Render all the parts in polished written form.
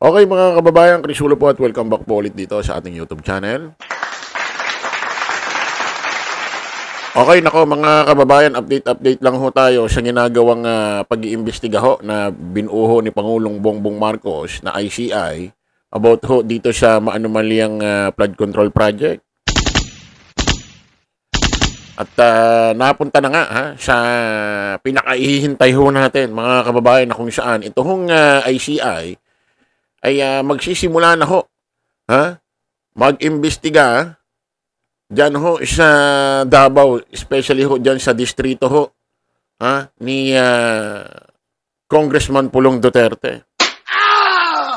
Okay mga kababayan, Krisulo po at welcome back po ulit dito sa ating YouTube channel. Okay, nako mga kababayan, update lang ho tayo sa ginagawang pag-iimbestiga ho na binuho ni Pangulong Bongbong Marcos na ICI about ho dito sa maanumalyang flood control project. At napunta na nga sa pinakaihihintay ho natin mga kababayan na kung saan ito hong ICI ay magsisimula na ho mag-imbestiga dyan ho sa Davao, especially ho dyan sa distrito ho ni Congressman Pulong Duterte.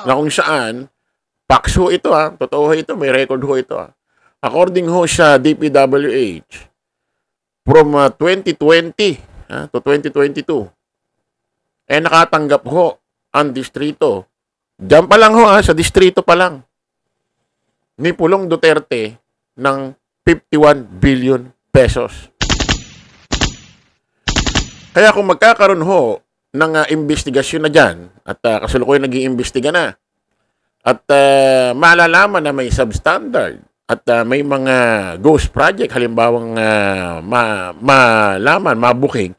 Na kung saan, facts ho ito totoo ho ito, may record ho ito According ho sa DPWH, from 2020 to 2022, nakatanggap ho ang distrito. Diyan pa lang ho sa distrito pa lang ni Pulong Duterte ng 51 billion pesos. Kaya kung magkakaroon ho ng investigasyon na dyan at kasalukuyan nag-iimbestiga na at malalaman na may substandard at may mga ghost project, halimbawang malaman, mabuking,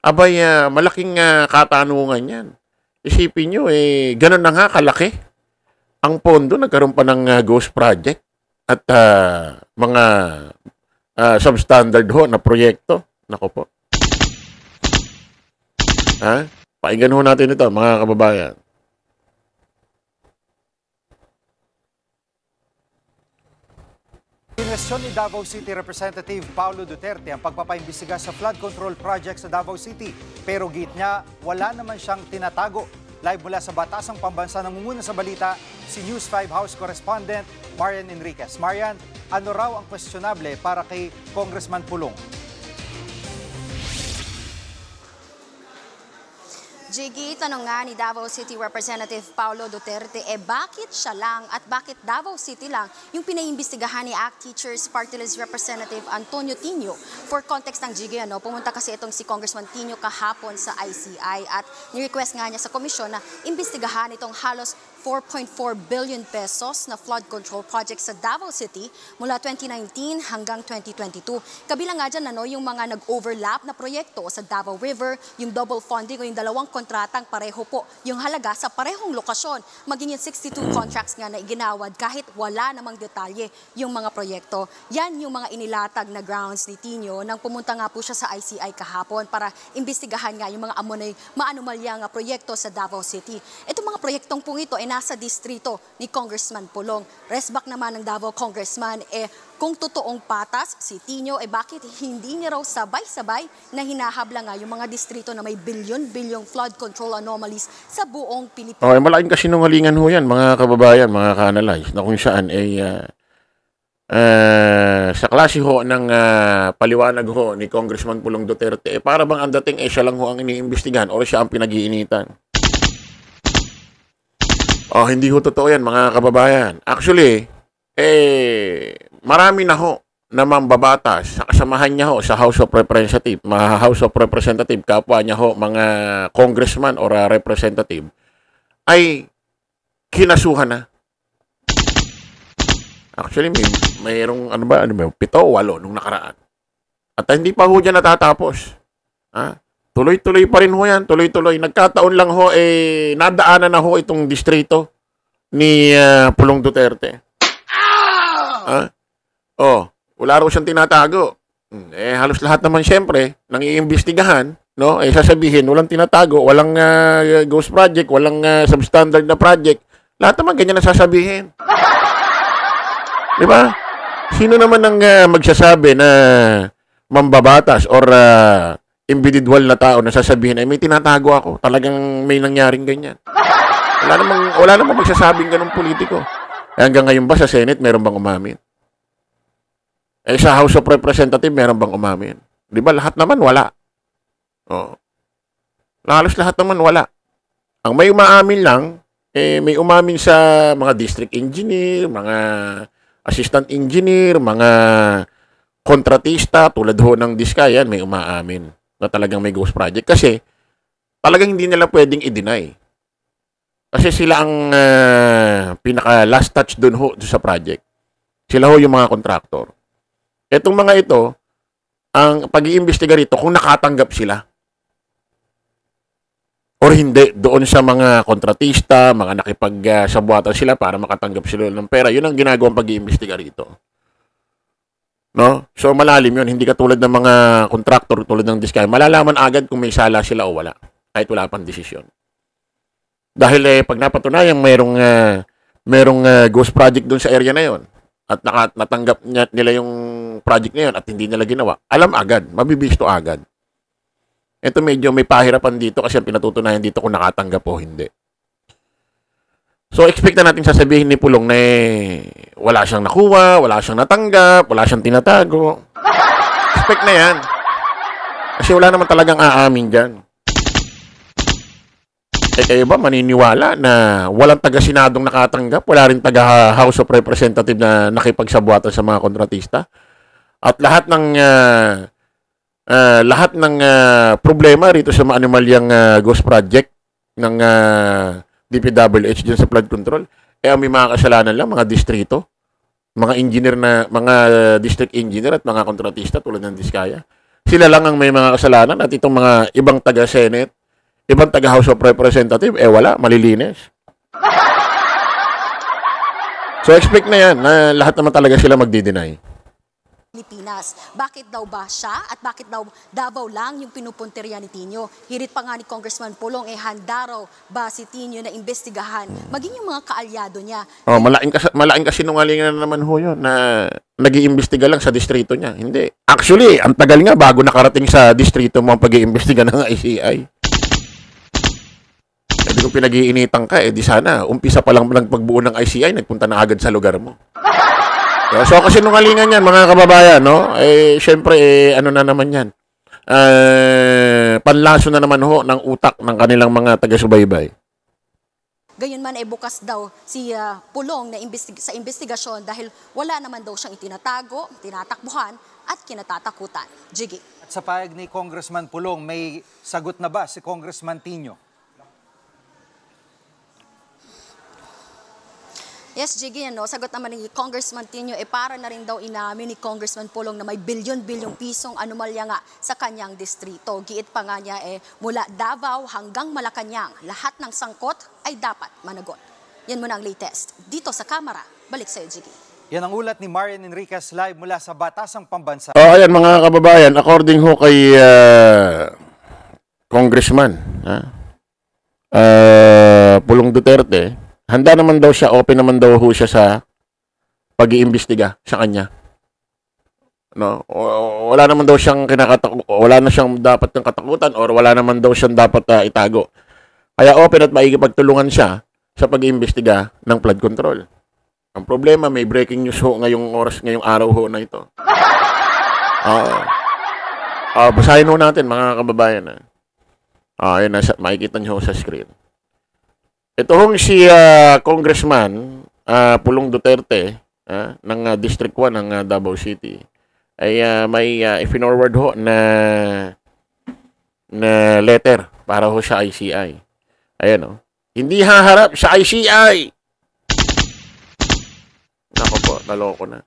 abay malaking katanungan yan. Isipin nyo, ganun na nga kalaki ang pondo, nagkaroon pa ng ghost project at mga substandard ho na proyekto. Nako po. Pakinggan ho natin ito, mga kababayan. Kinwestiyon ni Davao City Representative Paulo Duterte ang pagpapaimbestiga sa flood control project sa Davao City. Pero git niya, wala naman siyang tinatago. Live mula sa Batasang Pambansa, nangunguna sa balita si News 5 House Correspondent Marian Enriquez. Marian, ano raw ang questionable para kay Congressman Pulong? Jiggy, tanong nga ni Davao City Representative Paulo Duterte, bakit siya lang at bakit Davao City lang yung pinaimbestigahan ni ACT Teachers Party List Representative Antonio Tino? For context ng Jiggy, pumunta kasi itong si Congressman Tino kahapon sa ICI at ni-request nga niya sa komisyon na imbestigahan itong halos 4.4 billion pesos na flood control project sa Davao City mula 2019 hanggang 2022. Kabilang nga dyan yung mga nag-overlap na proyekto sa Davao River, yung double funding o yung dalawang kontratang pareho po yung halaga sa parehong lokasyon. Maging yung 62 contracts nga na iginawad kahit wala namang detalye yung mga proyekto. Yan yung mga inilatag na grounds ni Tino nang pumunta nga po siya sa ICI kahapon para imbestigahan nga yung mga maanumalyang proyekto sa Davao City. Itong mga proyektong po ito ay nasa distrito ni Congressman Pulong. Resback naman ng Davao Congressman, kung totoong patas si Tino, bakit hindi niya raw sabay-sabay na hinahabla nga yung mga distrito na may bilyon-bilyong flood control anomalies sa buong Pilipinas? Okay, malaking kasinungalingan ho yan, mga kababayan, mga ka-analyze, na kung saan sa klase ho ng paliwanag ho ni Congressman Pulong Duterte, para bang ang dating siya lang ho ang iniimbestigahan o siya ang pinag-iinitan? Hindi ho totoo yan, mga kababayan. Actually, marami na ho na mambabatas sa kasamahan niya ho sa House of Representative, mga House of Representative, kapwa niya ho, mga congressman or representative, ay kinasuhan na. Actually, mayroong, 7, 8 nung nakaraan. At hindi pa ho dyan natatapos. Tuloy-tuloy pa rin ho yan, tuloy-tuloy. Nagkataon lang ho, nadaanan na ho itong distrito ni Pulong Duterte. Wala raw siyang tinatago. Halos lahat naman siyempre, nang iimbestigahan, no? Sasabihin, walang tinatago, walang ghost project, walang substandard na project. Lahat naman ganyan na sasabihin. Di ba? Sino naman ang magsasabi na mambabatas or individual na tao na sasabihin ay may tinatago ako, talagang may nangyaring ganyan? Wala namang magsasabing ganung politiko. Hanggang ngayon ba sa Senate meron bang umamin? Sa House of Representative meron bang umamin? Di ba lahat naman wala? Halos lahat naman wala. Ang may umaamin lang, may umamin sa mga district engineer, mga assistant engineer, mga kontratista, tulad ho ng Diskayan, may umaamin na talagang may ghost project. Kasi talagang hindi nila pwedeng i-deny Kasi sila ang pinaka last touch doon ho sa project. Sila ho yung mga kontraktor. Etong mga ito, ang pag-iimbestiga rito kung nakatanggap sila or hindi doon sa mga kontratista, mga nakipagsabuatan sila para makatanggap sila ng pera. Yun ang ginagawang pag-iimbestiga rito. No? So malalim yun. Hindi katulad ng mga kontraktor, tulad ng Diskaya. Malalaman agad kung may sala sila o wala. Kahit wala pang desisyon. Dahil pag napatunayan merong ghost project doon sa area na yon at natanggap nila yung project na yun at hindi nila ginawa, alam agad, mabibisto agad. Ito medyo may pahirapan dito kasi ang pinatutunayan dito kung nakatanggap o hindi. So, expect na natin sasabihin ni Pulong na wala siyang nakuha, wala siyang natanggap, wala siyang tinatago. Expect na yan. Kasi wala naman talagang aamin dyan. Kayo ba maniniwala na walang taga-senadong nakatanggap, wala rin taga-House of Representative na nakipagsabuatan sa mga kontratista? At lahat ng problema rito sa Animalyang Ghost Project ng DPWH dyan sa flood control, may mga kasalanan lang, mga distrito, mga engineer mga district engineer at mga kontratista tulad ng Diskaya. Sila lang ang may mga kasalanan at itong mga ibang taga-Senate, ibang taga-House of Representative, wala, malilinis. So, expect na yan, na lahat naman talaga sila magdi-deny. Pilipinas. Bakit daw ba siya at bakit daw Davao lang yung pinupunteriya ni Tino? Hirit pa nga ni Congressman Pulong, handa raw ba si Tino na imbestigahan maging yung mga kaalyado niya? Malaking kasinungalingan na naman ho yun na nag-iimbestiga lang sa distrito niya. Hindi. Actually, ang tagal nga bago nakarating sa distrito mo ang pag-iimbestiga ng ICI. Kung pinag-iinitan ka, di sana, umpisa pa lang pagbuo ng ICI, nagpunta na agad sa lugar mo. So, kasi nungalingan yan, mga kababayan, no? Syempre, ano na naman yan? Panlaso na naman ho ng utak ng kanilang mga taga-subaybay. Gayunman bukas daw si Pulong na sa investigasyon dahil wala naman daw siyang itinatago, tinatakbuhan at kinatatakutan. Jiggy. At sa payag ni Congressman Pulong, may sagot na ba si Congressman Tino? Yes, Jiggy, sagot naman ni Congressman Tino, para na rin daw inamin ni Congressman Pulong na may bilyon-bilyong pisong anomalya nga sa kanyang distrito. Giit pa nga niya, mula Davao hanggang Malacanang, lahat ng sangkot ay dapat managot. Yan muna ang latest. Dito sa Kamara, balik sa'yo, Jiggy. Yan ang ulat ni Marian Enriquez live mula sa Batasang Pambansa. Ayan mga kababayan, according ho kay Congressman Pulong Duterte, handa naman daw siya, open naman daw ho siya sa pag-iimbestiga sa kanya. No? Wala naman daw siyang wala na siyang dapat ng katakutan or wala naman daw siyang dapat itago. Kaya open at maikipagtulungan siya sa pag-iimbestiga ng flood control. Ang problema, may breaking news ho ngayong araw ho na ito. Basahin ho natin mga kababayan. Ayun, makikita niyo sa screen. Ito hong si Congressman Pulong Duterte ng District 1 ng Davao City ay may i-forward ho na letter para ho sa ICI. Ayan o. Hindi haharap sa ICI! Nako po, naloko na.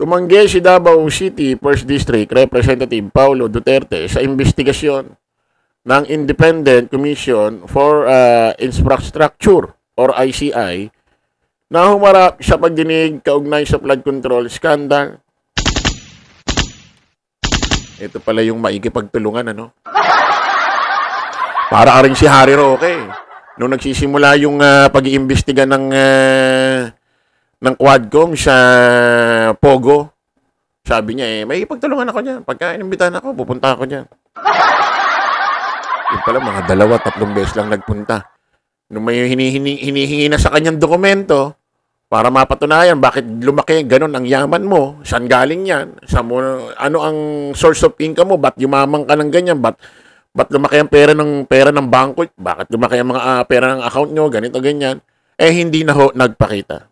Tumanggi si Davao City 1st District Representative Paulo Duterte sa investigasyon ng Independent Commission for Infrastructure or ICI na humarap sa pagdinig kaugnay sa flood control scandal. Ito pala yung maikipagtulungan, ano? Para rin si Harry Roque. Nung nagsisimula yung pag-iimbestiga ng Quadcom sa Pogo, sabi niya, may ipagtulungan ako dyan. Pagka inimbitahan ako, pupunta ako dyan. Yung pala, mga 2-3 beses lang nagpunta. Nung may hinihingi na sa kanyang dokumento para mapatunayan bakit lumaki ganun ang yaman mo, saan galing yan, ano ang source of income mo, ba't yumamang ka ng ganyan, ba't lumaki ang pera ng bangko, bakit lumaki ang mga pera ng account nyo, ganito, ganyan, hindi na ho nagpakita.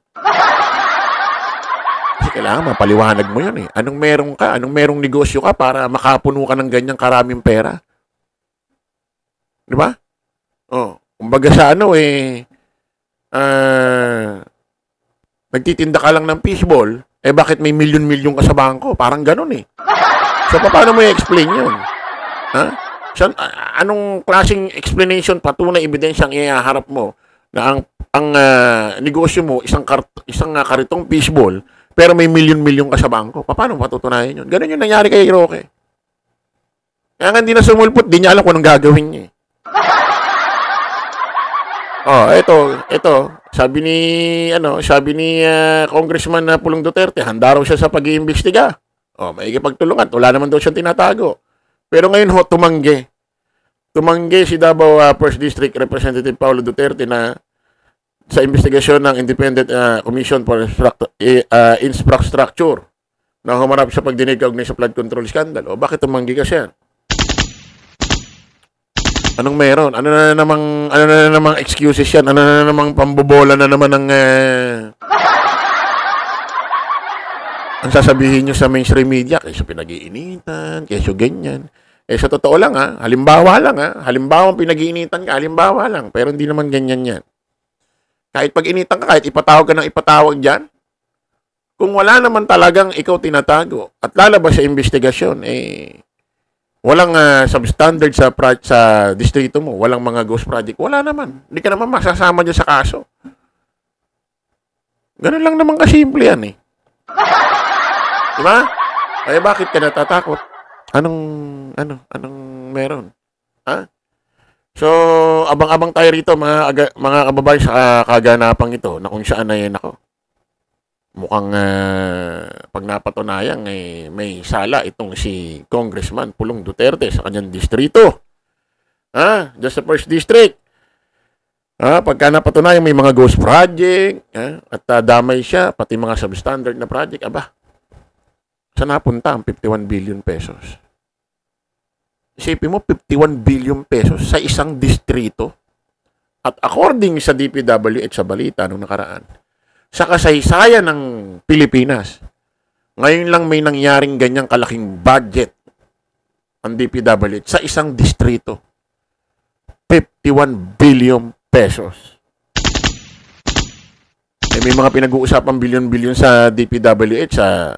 Kasi kailangan mapaliwanag mo yun . Anong merong negosyo ka para makapuno ka ng ganyang karaming pera? Di ba? Kumbaga sa nagtitinda ka lang ng fishball, bakit may milyon-milyon ka sa bangko? Parang ganun eh. So, paano mo i-explain yun? Ha? Anong klaseng explanation, patunay, ebidensya ang ihaharap mo na ang negosyo mo, isang karitong fishball, pero may milyon-milyon ka sa bangko? Paano patutunayan yun? Ganun yung nangyari kay Roque. Kaya nga hindi na sumulpot, di niya alam kung anong gagawin niya. Ito, sabi ni Congressman Pulong Duterte, handa raw siya sa pag-iimbestiga. Maigi pagtulungan, wala naman daw siyang tinatago. Pero ngayon tumanggi. Tumanggi si Davao 1st District Representative Paulo Duterte na sa investigasyon ng Independent Commission for Infrastructure na humarap sa pagdinig kaugnay sa flood control scandal. Bakit tumanggi ka siya? Anong meron? Ano na namang excuses yan? Ano na namang pambobola na naman ng ang sasabihin nyo sa mainstream media? Kaysa pinag-iinitan, kaysa ganyan. Sa totoo lang halimbawa pinag-iinitan ka, halimbawa lang. Pero hindi naman ganyan yan. Kahit pag-initan ka, kahit ipatawag ka ng ipatawag dyan, kung wala naman talagang ikaw tinatago at lalabas sa investigasyon, walang substandard sa distrito mo, walang mga ghost project, wala naman. Hindi ka naman masasama dyan sa kaso. Ganun lang naman kasimple yan eh. Diba? Kaya bakit ka natatakot? Anong meron? Ha? So, abang-abang tayo rito mga kababayan sa kaganapang ito na kung saan ay nako. Mukhang pag napatunayan may sala itong si Congressman Pulong Duterte sa kanyang distrito. Just sa 1st District. Pagka napatunayan may mga ghost project, at damay siya, pati mga substandard na project, saan napunta ang 51 billion pesos? Isipin mo, 51 billion pesos sa isang distrito. At according sa DPWH sa balita nung nakaraan, sa kasaysayan ng Pilipinas, ngayon lang may nangyaring ganyang kalaking budget ang DPWH sa isang distrito. 51 billion pesos. May mga pinag-uusapang bilyon-bilyon sa DPWH sa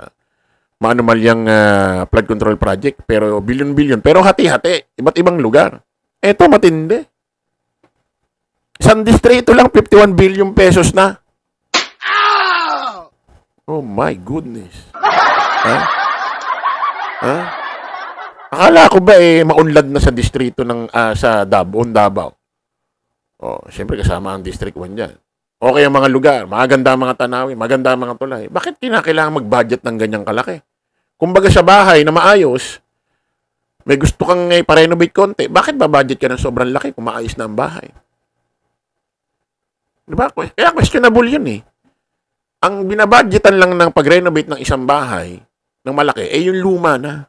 maanumalyang flood control project. Pero bilyon-bilyon. Pero hati-hati. Iba't ibang lugar. Eto matindi. Isang distrito lang 51 billion pesos na. Oh my goodness. Akala ko ba maunlad na sa distrito ng sa Davao. Siyempre kasama ang District 1 dyan. Okay ang mga lugar, maganda ang mga tanawin, maganda ang mga tulay. Bakit kinakailangan mag-budget ng ganyang kalaki? Kumbaga sa bahay na maayos, may gusto kang pa-renovate konti, bakit ba-budget ka ng sobrang laki kung maayos na ang bahay? Diba? Kaya questionable yun eh. Ang binabudgetan lang ng pag-renovate ng isang bahay ng malaki, yung luma na.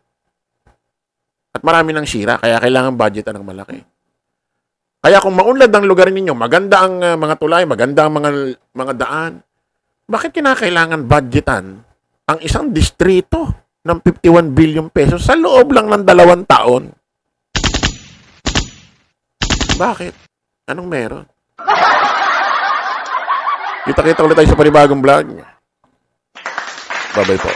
At marami nang sira, kaya kailangan budgetan ng malaki. Kaya kung maunlad ang lugar ninyo, maganda ang mga tulay, maganda ang mga daan, bakit kinakailangan budgetan ang isang distrito ng 51 billion pesos sa loob lang ng 2 taon? Bakit? Anong meron? Kita-kita ulit tayo sa panibagong vlog. Bye-bye po.